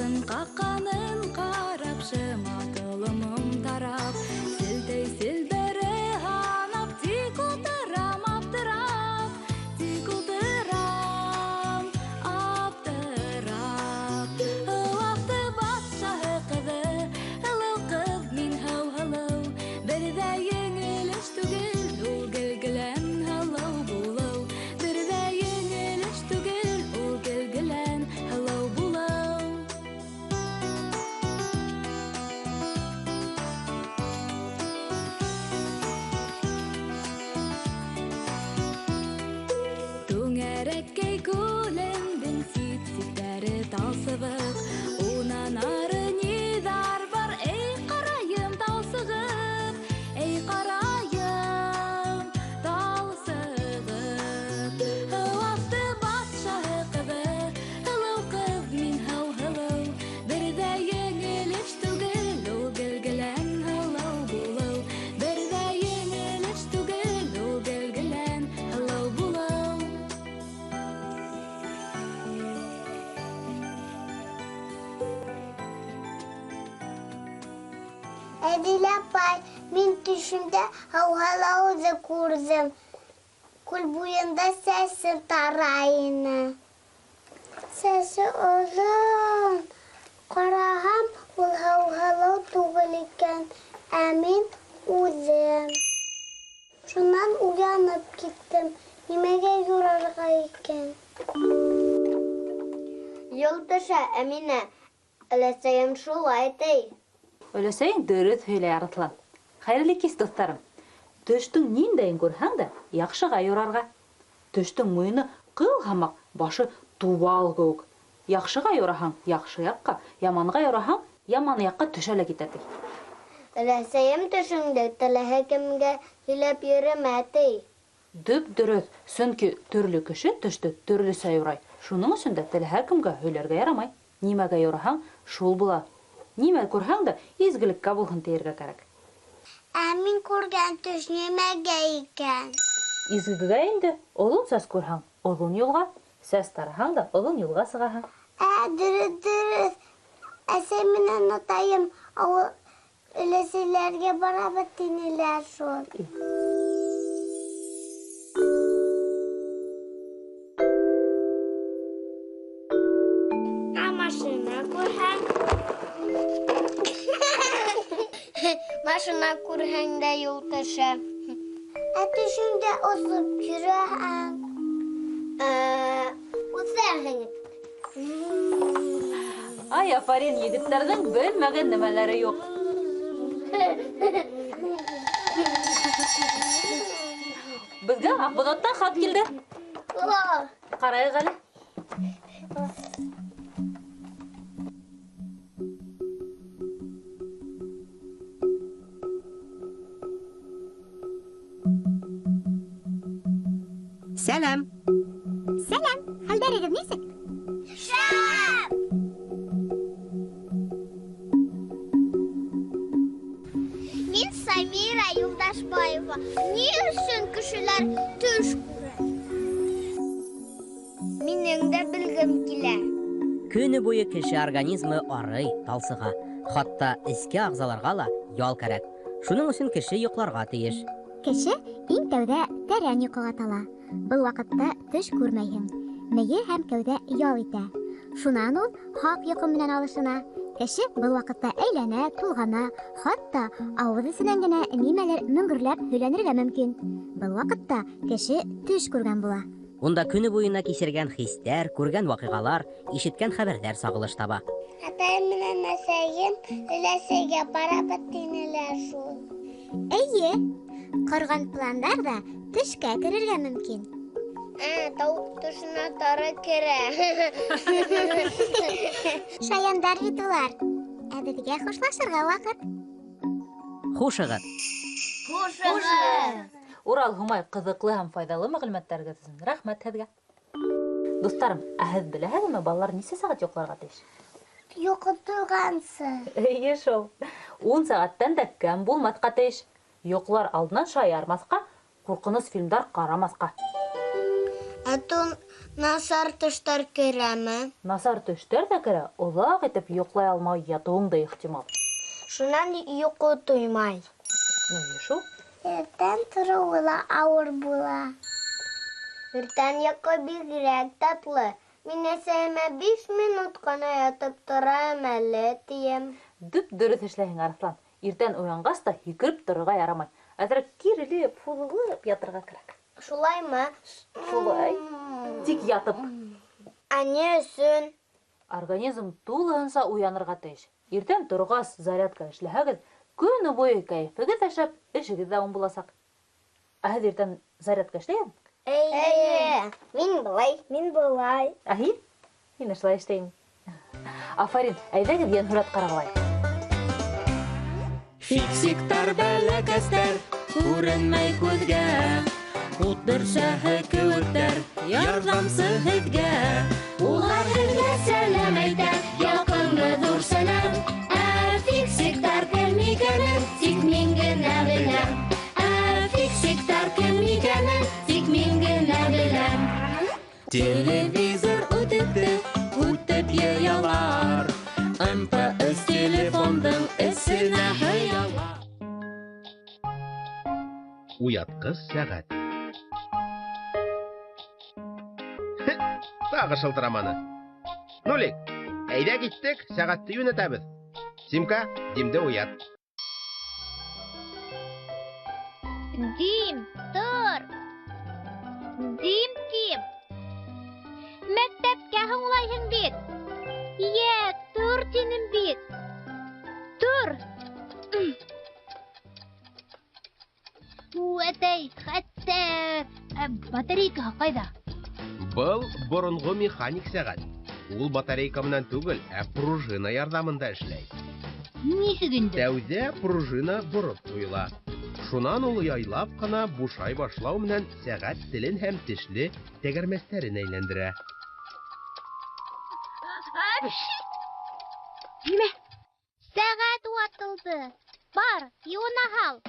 Аңның қаққанын қарап, шыматылымым тарап, сілтей сілбері анап, тик ұлтырам аптырап, аптырап. Ылақты батшағы қызы, ылыл қыз мен хау-халау, бірді еңіліш түгіл, ол гілгілен халау болау, бірді еңіліш түгіл, ол гілгілен халау болау. Түңәрәккей көлемдің сит-ситтәрі талсығық, онан ары недар бар, ей қарайым талсығып, ей қарайым талсығып. Ылақты батшағы қызы, ылау қыз мен хау-халау, бірді еңіліш түгіл, ол гілгілен халау болау, бірді еңіліш түгіл, ол гілгілен халау болау. Әділ апай, мен түшімде хау-халауды көрдім. Көл бойында сәсі тарайыны. Сәсі ұзын. Қарағам, ол хау-халау түгіл екен, ә мен өзім. Шунан уянып кеттім. Немеге юрарға екен? Йолташа, Әминә, өләсәйем шулай дей. Өләсәйең дөрөҫ һөйләй, Арыҫлан. Хәйерле кис, дуҫтарым. Төштөң ниндәйен күрһәң дә, яҡшыға юрарға. Төштөң муйыны ҡыл һымаҡ, башы тубал кеүек. Яҡшыға юраһаң, яҡшы яҡҡа, яманға юраһаң, яман яҡҡа төшә лә китә, ти. Өләсәйем төшөңдө теләһә кемгә һөйләп йөрөмә дей. Дөп-дөрөҫ, сөнки төрлө кеше төштө төрлөсә юрай. Шуның өсөн дә теләһә кемгә һөйләргә ярамай. Нимәгә юраһаң, шул була. Нимә күрһәң дә, изгелеккә булһын тиергә кәрәк. Ә мин күргән төш немәгә икән? Изгегә инде, оҙон сәс күрһәң, оҙон юлға, сәс тараһаң да, оҙон юлға сығаһың. Дөрөҫ. Әсәй менән атайым ауыл өләсәйләргә барабыҙ тинеләр шул. Машина күрһәң? Машина күрһәң дә юлташа. Төшөңдә осоп йөрәһең. Үсәһең. Ай, афарин, егеттәрҙең белмәгән нәмәләре юҡ. Беҙгә Аҡбуҙаттан хат килде. Ҡарайыҡ әле. Сәләм. Сәләм, хәлдәрегеҙ нисек? Шәп! Мин Самира Юлдашбаева. Ни өсөн кешеләр төш күрә? Минең дә белгем килә. Көнө буйы кеше организмы арый, талсыға. Хатта эске ағзаларға ла ял кәрәк. Шуның өсөн кеше йоҡларға тейеш. Кеше иң тәүҙә тәрән йоҡоға тала. Был ваҡытта төш күрмәйһең. Мейе һәм кәүҙә ял итә. Шунан ул һаҡ йоҡо менән алышына. Кеше был ваҡытта әйләнә, тулғана, хатта ауыҙ эсенән генә нимәлер мөңгөрләп һөйләнергә мөмкин. Был ваҡытта кеше төш күргән була. Унда көнө буйына кисергән хистәр, күргән ваҡиғалар, ишеткән хәбәрҙәр сағылыш таба. Атайым менән әсәйем өләсәйгә барабыҙ тинеләр шул. Эйе, ҡорған пландар да төшкә керергә мөмкин. Тауыҡ төшөнә тары керә. Шаяндар бит улар. Ә беҙгә хушлашырға ваҡыт. Хушығыҙ. Урал Һомай ҡыҙыҡлы һәм файҙалы мәғлүмәттәрегеҙ өсөн рәхмәт һеҙгә. Дуҫтарым, ә һеҙ беләһегеҙме, балалар нисә сәғәт йоҡларға тейеш? Йоҡотторғансы. Эйе шул. 10 сәғәттән дә кәм булмаҫҡа тейеш. Йоҡлар алдынан шаярмаҫҡа, ҡурҡыныс фильмдар ҡарамаҫҡа. Насар төштәр керәме? Насар төштәр дә керә, оҙаҡ итеп йоҡлай алмай ятыуың да ихтимал. Шунан йоҡо туймай. Шул. Иртән тороуы ла ауыр була. Иртән йоҡо бигерәк татлы. Мин әсәйемә 5 минут ҡына ятып торам әле, тием. Дөп дөрөҫ эшләйһең, Арыҫлан. Иртән уянғас та һикереп торырға ярамай. Әҙерәк кирелеп, һуҙылып ятырға кәрәк. Шулаймы? Шулай. Тик ятып. Ә ни өсөн? Организм тулыһынса уянырға тейеш. Иртән торғас, зарядка эшләһәгеҙ, көнө буйы кәйефегеҙ әшәп, эшегеҙ ҙә уң буласаҡ. Ә һеҙ иртән зарядка эшләйһеңме? Эйе. Мин былай. Ә һин? Һин шулай эшләйһең. Афарин, әйҙәгеҙ йәнһүрәт ҡарап алайыҡ. Фиксиктар бәләкәстәр, күренмәй күҙгә. Ут бөршәһе кеүектәр, ярҙамсы һеҙгә. Улар һеҙгә сәләм әйтә, яҡынлы ҙур сәләм. Ә фиксиктар кем икәнен тик мин генә беләм. Ә фиксиктар кем икәнен тик мин генә беләм. Телевизор үтеп йыялар. МПС телефондың эсенә һыялар. Уятҡыс сәғәт. Тағы шылтыраманы. Нулик, әйҙә киттек, сәғәтте йүнәтәбеҙ. Симка, Димде уят. Дим, тор. Дим. Мәктәпкә һуңлайһың бит. Тур тинем бит. Тур. Әтәй, хәтәр. Батарейка ҡайҙа? Был боронғо механик сәғәт. Ул батарейка менән түгел, ә пружина ярҙамында эшләй. Нисек инде? Тәүҙә пружина бороп ҡуйыла. Шунан ул яйлап ҡына бушай башлау менән сәғәт телен һәм тешле тәгәрмәстәрен әйләндерә. Сәғәт ватылды. Бар, юына һал.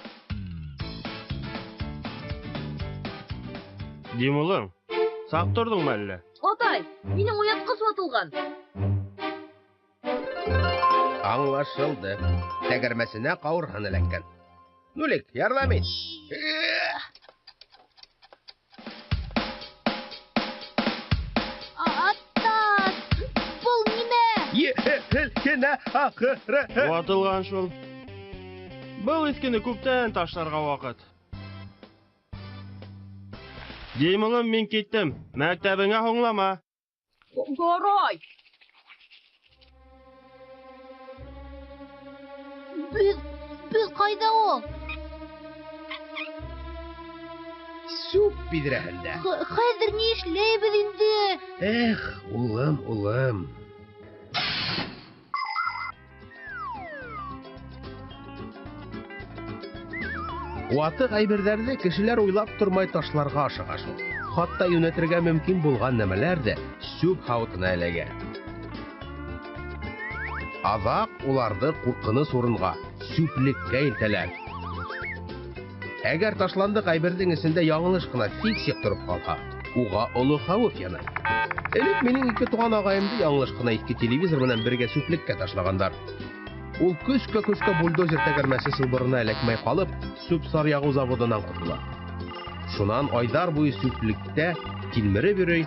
Дим улым, саҡ торҙоңмо әллә? Атай, минең уятҡыс ватылған. Аңлашылды. Тәгәрмәсенә ҡауырһын эләккән. Нулик, ярҙам ит. Аттас, был нимә? Кенә ахыры. Ватылған шул. Был искене күптән ташларға ваҡыт. Дим улым, мин киттем. Мәктәбеңә һуңлама. Горой! Беҙ ҡайҙа ул? Сүп биҙрәһендә. Хәҙер ни эшләйбеҙ инде? Эх, улым. Ватыҡ әйберҙәрҙе кешеләр уйлап тормай ташларға ашыға шул. Хатта йүнәтергә мөмкин булған нәмәләр дә сүп һауытына эләгә. Аҙаҡ уларҙы ҡурҡыныс урынға, сүплеккә илтәләр. Әгәр ташландыҡ әйберҙең эсендә яңылыш ҡына фиксик тороп ҡалһа, уға оло хәүеф янай. Элек минең 2 туған ағайымды яңылыш ҡына иҫке телевизор менән бергә сүплеккә ташлағандар. Ул көскә бульдозер тәгәрмәсе сылбырына эләкмәй ҡалып, сүп саръяғыу заводынан ҡотола. Шунан айҙар буйы сүплектә тилмереп йөрөй,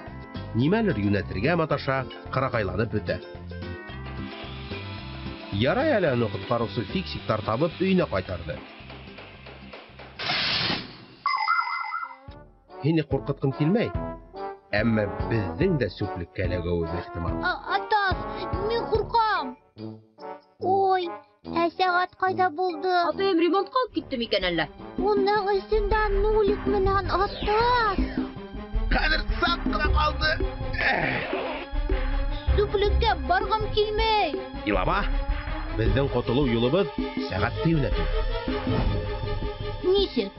нимәлер йүнәтергә маташа, ҡырағайланып бөтә. Ярай әле уны ҡотҡарыусы фиксиктар табып өйөнә ҡайтарҙы. Һине ҡурҡытҡым килмәй, әммә беҙҙең дә сүплеккә эләгеүебеҙ ихтимал. Атас, мин ҡурҡам. Ой, ә сәғәт ҡайҙа булды? Атайым ремонтҡа алып китте микән әллә? Уның эсендә Нулик менән Атас. Хәҙер саҡ ҡына ҡалды. Сүплеккә барғым килмәй. Илама, беҙҙең ҡотолоу юлыбыҙ сәғәтте йүнәтеү. Нисек?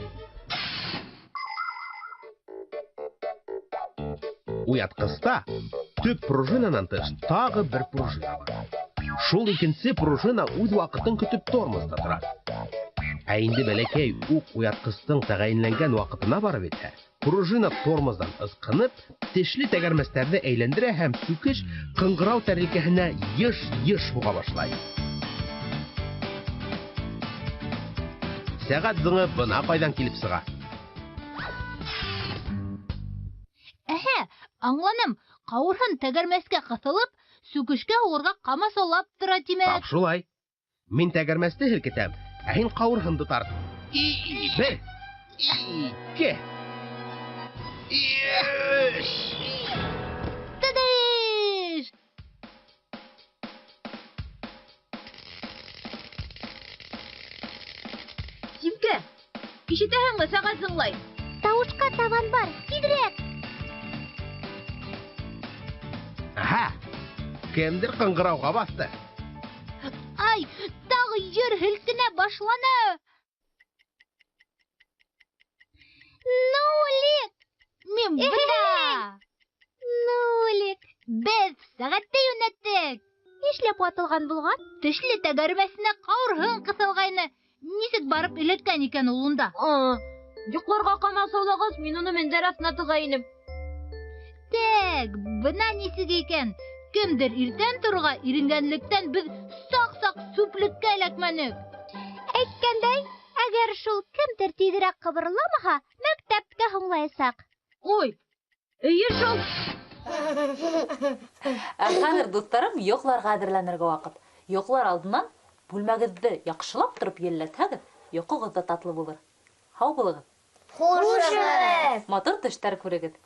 Уятҡыста төп пружинанан тыш тағы бер пружина бар. Шул икенсе пружина үҙ ваҡытын көтөп тормозда тора. Ә инде бәләкәй уҡ уятҡыстың тәғәйенләнгән ваҡытына барып етһә, Пружина тормоздан ысқынып, тешле тәгәрмәстәрне әйләндерә һәм сүкеш кыңгырау тәрилкәһенә еш-еш буга башлай. Сәгать зыңы бына кайдан килеп сыга. Аңланым. Кавырһын тәгәрмәскә кысылып, сүкешкә урга камасаулап тора тимәк. Тап шулай. Мин тәгәрмәсте һелкетәм, ә һин кавырһынды тарт. 1, 2, 3. Тадыш! Симкә, ишетәһеңме сәгать зыңлай? Тавышка табан бар, тизрәк! Аһа! Кемдер кыңгырауга басты. Ай, тагы җир һелкенә башланы. Нулик! Мин бында. Нулик! Без сәгатьтә юнәттек. Нишләп ватылган булган? Тешле тәгәрмәсенә кавырһын кысылгайны. Нисек барып эләккән икән ул унда? Йокларга камасаулагыз, мин уны мендәр астына тыгайным. Тәк, бына нисек икән. Кемдер иртән турга иренгәнлектән без сак-сак сүплеккә эләкмәнек. Әйткәндәй, әгәр шул кемдер тизрәк кыбырламаһа, мәктәпкә һуңлаячак. Ой, әйе шул. Хәзер дусларым, йокларга әзерләнергә вакыт. Йоклар алдыннан бүлмәгезне яхшылап торып йәлләтһәгез, йокыгыз да татлы булыр. Һау булыгыз. Хушыгыз! Матур төштәр күрегез.